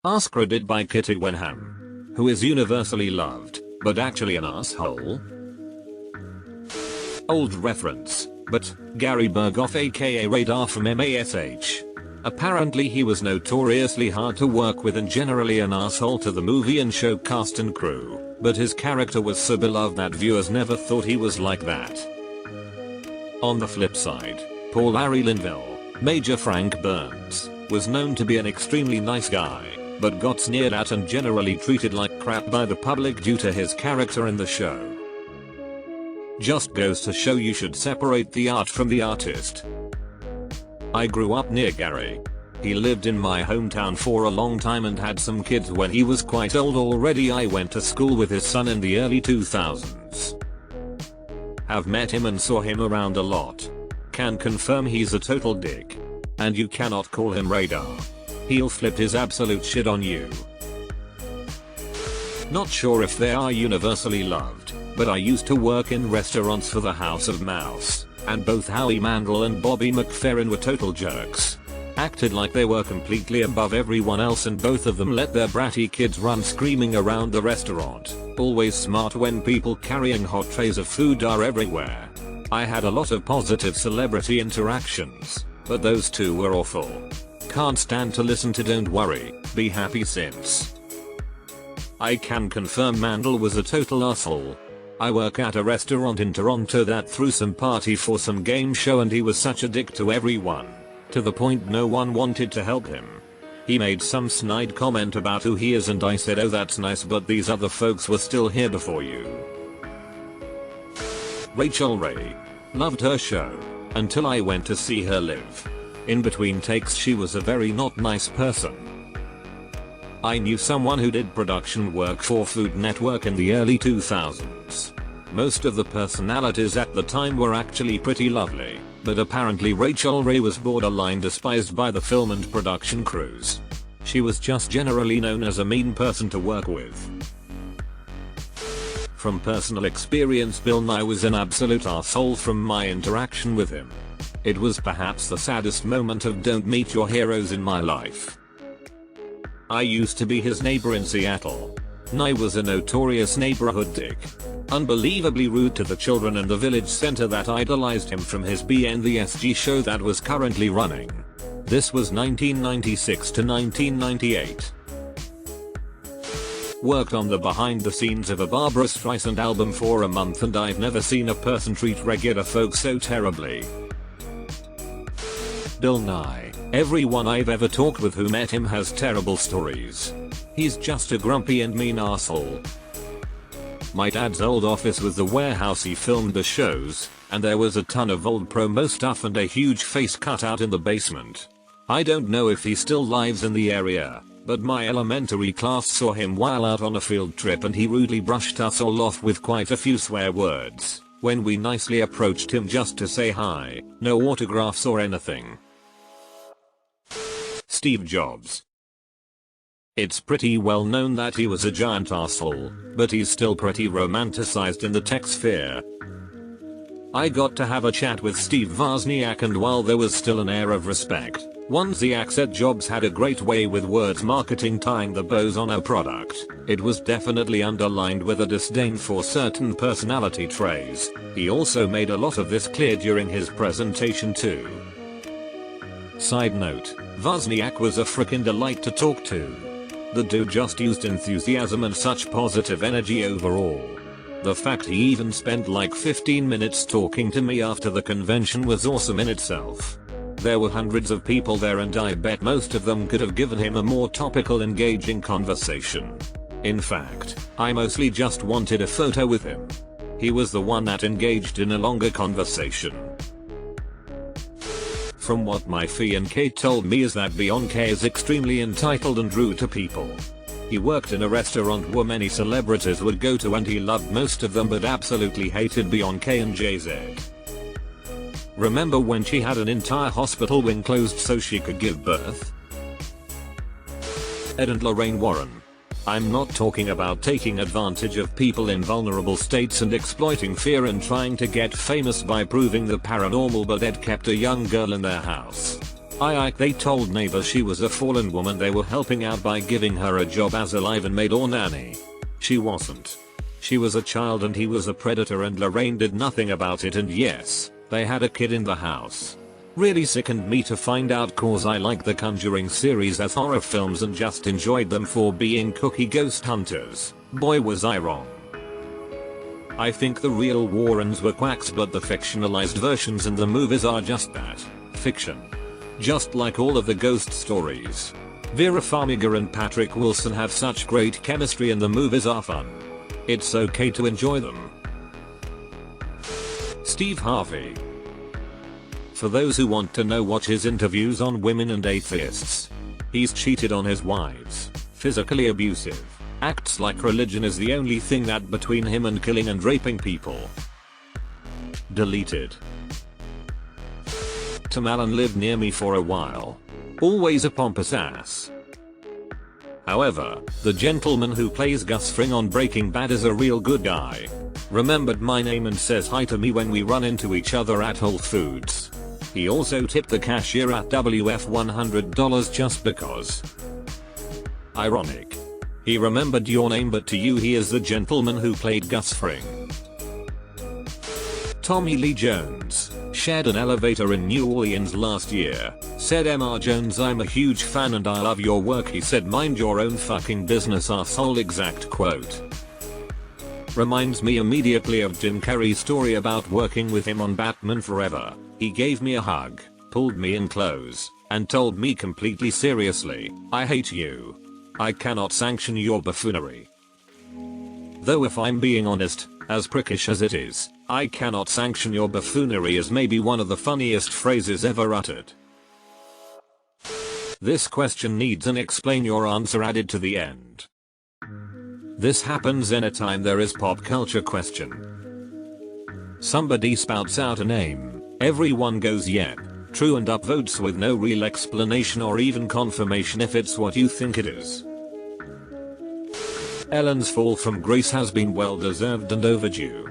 AskReddit by Kitty Wenham. Who is universally loved, but actually an asshole? Old reference, but Gary Berghoff aka Radar from MASH. Apparently he was notoriously hard to work with and generally an asshole to the movie and show cast and crew, but his character was so beloved that viewers never thought he was like that. On the flip side, Paul Larry Linville, Major Frank Burns, was known to be an extremely nice guy, but got sneered at and generally treated like crap by the public due to his character in the show. Just goes to show you should separate the art from the artist. I grew up near Gary. He lived in my hometown for a long time and had some kids when he was quite old already. I went to school with his son in the early 2000s. Have met him and saw him around a lot. Can confirm he's a total dick. And you cannot call him Radar. He'll flip his absolute shit on you. Not sure if they are universally loved, but I used to work in restaurants for the House of Mouse, and both Howie Mandel and Bobby McFerrin were total jerks. Acted like they were completely above everyone else and both of them let their bratty kids run screaming around the restaurant. Always smart when people carrying hot trays of food are everywhere. I had a lot of positive celebrity interactions, but those two were awful. Can't stand to listen to Don't Worry, Be Happy since. I can confirm Mandel was a total asshole. I work at a restaurant in Toronto that threw some party for some game show and he was such a dick to everyone, to the point no one wanted to help him. He made some snide comment about who he is and I said, oh that's nice, but these other folks were still here before you. Rachel Ray. Loved her show, until I went to see her live. In between takes she was a very not nice person. I knew someone who did production work for Food Network in the early 2000s. Most of the personalities at the time were actually pretty lovely, but apparently Rachel Ray was borderline despised by the film and production crews. She was just generally known as a mean person to work with. From personal experience, Bill Nye was an absolute asshole from my interaction with him. It was perhaps the saddest moment of Don't Meet Your Heroes in my life. I used to be his neighbor in Seattle. Nye was a notorious neighborhood dick. Unbelievably rude to the children in the village center that idolized him from his BN the SG show that was currently running. This was 1996 to 1998. Worked on the behind the scenes of a Barbra Streisand album for a month and I've never seen a person treat regular folks so terribly. Bill Nye. Everyone I've ever talked with who met him has terrible stories. He's just a grumpy and mean asshole. My dad's old office was the warehouse he filmed the shows, and there was a ton of old promo stuff and a huge face cutout in the basement. I don't know if he still lives in the area, but my elementary class saw him while out on a field trip and he rudely brushed us all off with quite a few swear words when we nicely approached him just to say hi, no autographs or anything. Steve Jobs. It's pretty well known that he was a giant asshole, but he's still pretty romanticized in the tech sphere. I got to have a chat with Steve Wozniak and while there was still an air of respect, Wozniak said Jobs had a great way with words marketing tying the bows on a product. It was definitely underlined with a disdain for certain personality traits. He also made a lot of this clear during his presentation too. Side note, Wozniak was a frickin' delight to talk to. The dude just used enthusiasm and such positive energy overall. The fact he even spent like 15 minutes talking to me after the convention was awesome in itself. There were hundreds of people there and I bet most of them could have given him a more topical, engaging conversation. In fact, I mostly just wanted a photo with him. He was the one that engaged in a longer conversation. From what my fiancé told me is that Beyonce is extremely entitled and rude to people. He worked in a restaurant where many celebrities would go to and he loved most of them but absolutely hated Beyonce and Jay-Z. Remember when she had an entire hospital wing closed so she could give birth? Ed and Lorraine Warren. I'm not talking about taking advantage of people in vulnerable states and exploiting fear and trying to get famous by proving the paranormal, but Ed kept a young girl in their house. They told neighbors she was a fallen woman they were helping out by giving her a job as a live-in maid or nanny. She wasn't. She was a child and he was a predator and Lorraine did nothing about it, and yes, they had a kid in the house. Really sickened me to find out, cause I like the Conjuring series as horror films and just enjoyed them for being cookie ghost hunters. Boy was I wrong. I think the real Warrens were quacks, but the fictionalized versions in the movies are just that, fiction. Just like all of the ghost stories. Vera Farmiga and Patrick Wilson have such great chemistry and the movies are fun. It's okay to enjoy them. Steve Harvey. For those who want to know, watch his interviews on women and atheists. He's cheated on his wives, physically abusive, acts like religion is the only thing that between him and killing and raping people. Deleted. Tom Allen lived near me for a while. Always a pompous ass. However, the gentleman who plays Gus Fring on Breaking Bad is a real good guy. Remembered my name and says hi to me when we run into each other at Whole Foods. He also tipped the cashier at WF $100 just because. Ironic. He remembered your name, but to you he is the gentleman who played Gus Fring. Tommy Lee Jones shared an elevator in New Orleans last year. Said Mr. Jones, I'm a huge fan and I love your work. He said, mind your own fucking business, asshole. Exact quote. Reminds me immediately of Jim Carrey's story about working with him on Batman Forever. He gave me a hug, pulled me in close, and told me completely seriously, I hate you. I cannot sanction your buffoonery. Though if I'm being honest, as prickish as it is, I cannot sanction your buffoonery is maybe one of the funniest phrases ever uttered. This question needs an explain your answer added to the end. This happens anytime there is pop culture question. Somebody spouts out a name, everyone goes yeah, true, and upvotes with no real explanation or even confirmation if it's what you think it is. Ellen's fall from grace has been well deserved and overdue.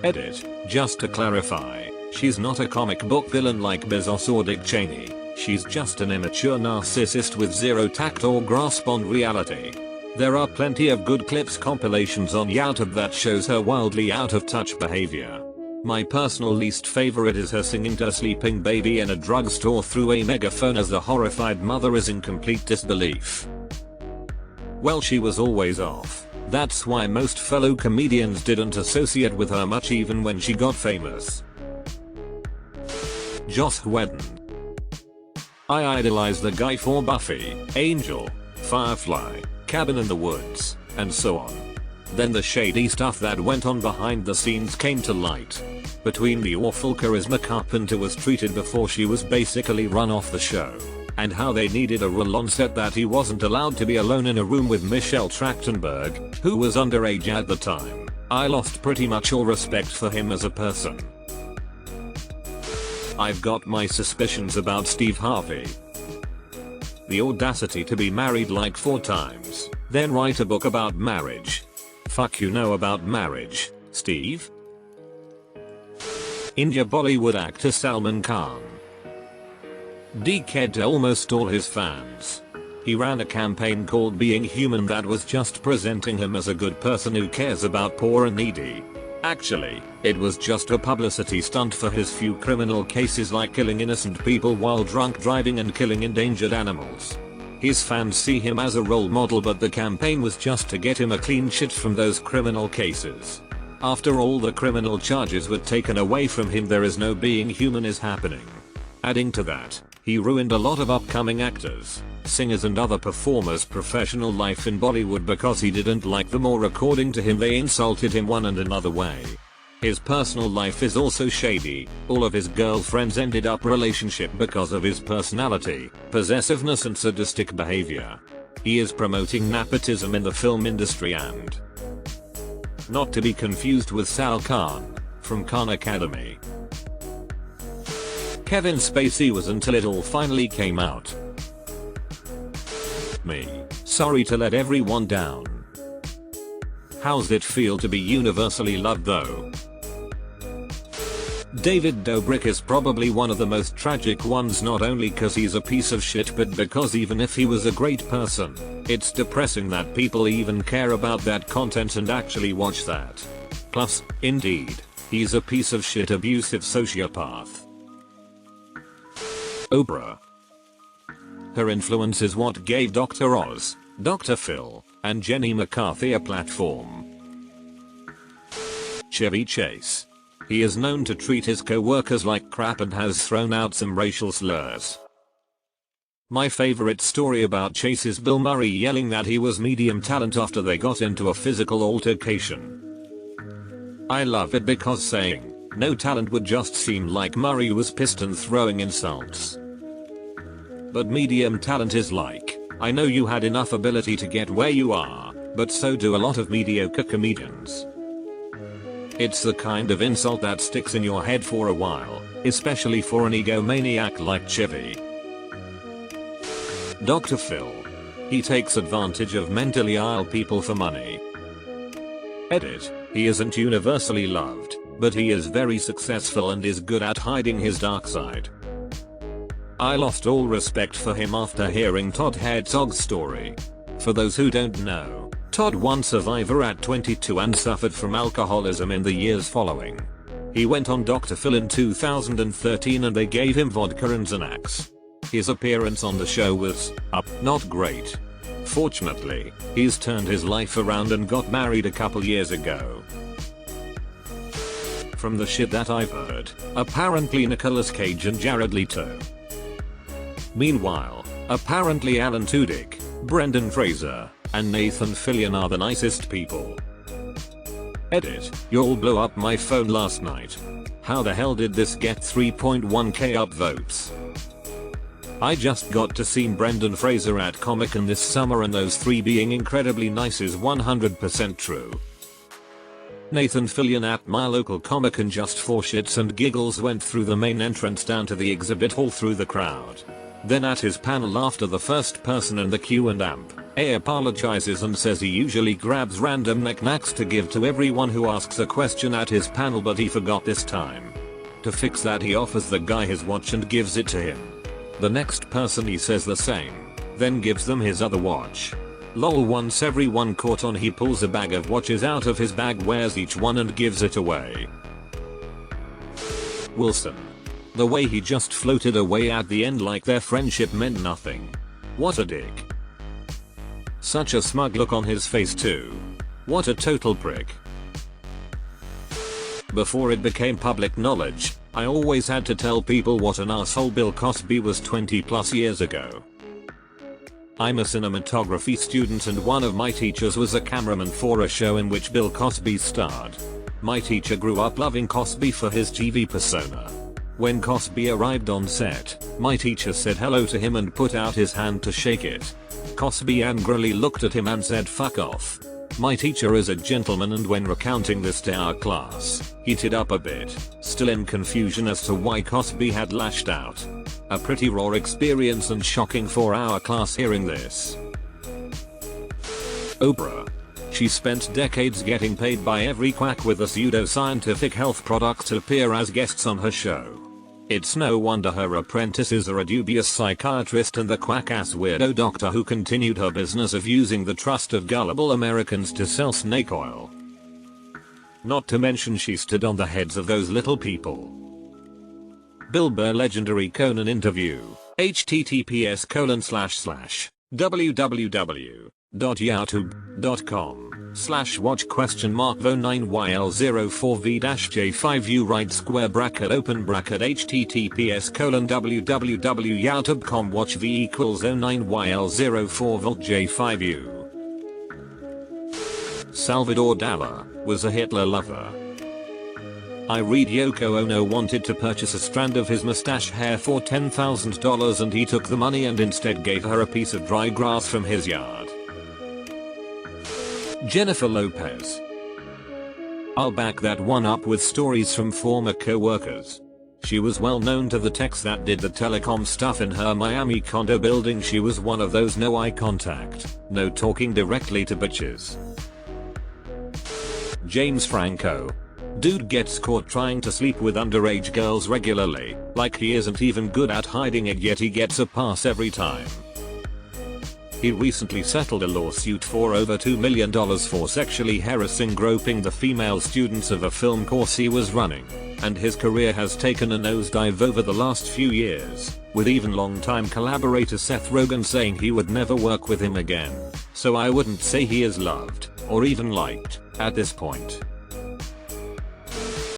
Edit. Just to clarify, she's not a comic book villain like Bezos or Dick Cheney. She's just an immature narcissist with zero tact or grasp on reality. There are plenty of good clips compilations on YouTube that shows her wildly out of touch behavior. My personal least favorite is her singing to a sleeping baby in a drugstore through a megaphone as the horrified mother is in complete disbelief. Well, she was always off. That's why most fellow comedians didn't associate with her much even when she got famous. Joss Whedon. I idolized the guy for Buffy, Angel, Firefly, Cabin in the Woods, and so on. Then the shady stuff that went on behind the scenes came to light. Between the awful charisma Carpenter was treated before she was basically run off the show, and how they needed a rule on set that he wasn't allowed to be alone in a room with Michelle Trachtenberg, who was underage at the time, I lost pretty much all respect for him as a person. I've got my suspicions about Steve Harvey. The audacity to be married like 4 times, then write a book about marriage. Fuck you know about marriage, Steve? India Bollywood actor Salman Khan. Dickhead to almost all his fans. He ran a campaign called Being Human that was just presenting him as a good person who cares about poor and needy. Actually, it was just a publicity stunt for his few criminal cases like killing innocent people while drunk driving and killing endangered animals. His fans see him as a role model, but the campaign was just to get him a clean shit from those criminal cases. After all the criminal charges were taken away from him, there is no Being Human is happening. Adding to that, he ruined a lot of upcoming actors, singers and other performers' professional life in Bollywood because he didn't like them, or according to him they insulted him one and another way. His personal life is also shady. All of his girlfriends ended up relationship because of his personality, possessiveness and sadistic behavior. He is promoting nepotism in the film industry and not to be confused with Sal Khan from Khan Academy. Kevin Spacey was until it all finally came out. Me. Sorry to let everyone down. How's it feel to be universally loved though? David Dobrik is probably one of the most tragic ones, not only cause he's a piece of shit but because even if he was a great person, it's depressing that people even care about that content and actually watch that. Plus, indeed, he's a piece of shit abusive sociopath. Oprah. Her influence is what gave Dr. Oz, Dr. Phil, and Jenny McCarthy a platform. Chevy Chase. He is known to treat his co-workers like crap and has thrown out some racial slurs. My favorite story about Chase is Bill Murray yelling that he was medium talent after they got into a physical altercation. I love it because saying no talent would just seem like Murray was pissed and throwing insults. But medium talent is like, I know you had enough ability to get where you are, but so do a lot of mediocre comedians. It's the kind of insult that sticks in your head for a while, especially for an egomaniac like Chevy. Dr. Phil. He takes advantage of mentally ill people for money. Edit. He isn't universally loved, but he is very successful and is good at hiding his dark side. I lost all respect for him after hearing Todd Herzog's story. For those who don't know, Todd won Survivor at 22 and suffered from alcoholism in the years following. He went on Dr. Phil in 2013 and they gave him vodka and Xanax. His appearance on the show was not great. Fortunately, he's turned his life around and got married a couple years ago. From the shit that I've heard, apparently Nicolas Cage and Jared Leto. Meanwhile, apparently Alan Tudyk, Brendan Fraser, and Nathan Fillion are the nicest people. Edit. Y'all blew up my phone last night. How the hell did this get 3.1k upvotes? I just got to see Brendan Fraser at Comic-Con this summer and those three being incredibly nice is 100% true. Nathan Fillion at my local Comic-Con just for shits and giggles went through the main entrance down to the exhibit hall through the crowd. Then at his panel after the first person in the Q&A apologizes and says he usually grabs random knickknacks to give to everyone who asks a question at his panel but he forgot this time. To fix that he offers the guy his watch and gives it to him. The next person he says the same, then gives them his other watch. Lol, once everyone caught on he pulls a bag of watches out of his bag, wears each one and gives it away. Wilson. The way he just floated away at the end like their friendship meant nothing. What a dick. Such a smug look on his face too. What a total prick. Before it became public knowledge, I always had to tell people what an asshole Bill Cosby was 20 plus years ago. I'm a cinematography student and one of my teachers was a cameraman for a show in which Bill Cosby starred. My teacher grew up loving Cosby for his TV persona. When Cosby arrived on set, my teacher said hello to him and put out his hand to shake it. Cosby angrily looked at him and said fuck off. My teacher is a gentleman and when recounting this to our class, heated up a bit, still in confusion as to why Cosby had lashed out. A pretty raw experience and shocking for our class hearing this. Oprah. She spent decades getting paid by every quack with a pseudo-scientific health product to appear as guests on her show. It's no wonder her apprentices are a dubious psychiatrist and the quack-ass weirdo doctor who continued her business of using the trust of gullible Americans to sell snake oil. Not to mention she stood on the heads of those little people. Bill Burr legendary Conan interview. https://www.youtube.com/watch?vo9yl04v-j5u right square bracket open bracket https://www.youtube.com watch v equals 09yl04v-j5u. Salvador Dali was a Hitler lover. I read Yoko Ono wanted to purchase a strand of his mustache hair for $10,000 and he took the money and instead gave her a piece of dry grass from his yard. Jennifer Lopez. I'll back that one up with stories from former co-workers. She was well known to the techs that did the telecom stuff in her Miami condo building. She was one of those no eye contact, no talking directly to bitches. James Franco. Dude gets caught trying to sleep with underage girls regularly, like he isn't even good at hiding it, yet he gets a pass every time. He recently settled a lawsuit for over $2 million for sexually harassing groping the female students of a film course he was running, and his career has taken a nosedive over the last few years, with even longtime collaborator Seth Rogen saying he would never work with him again. So I wouldn't say he is loved, or even liked, at this point.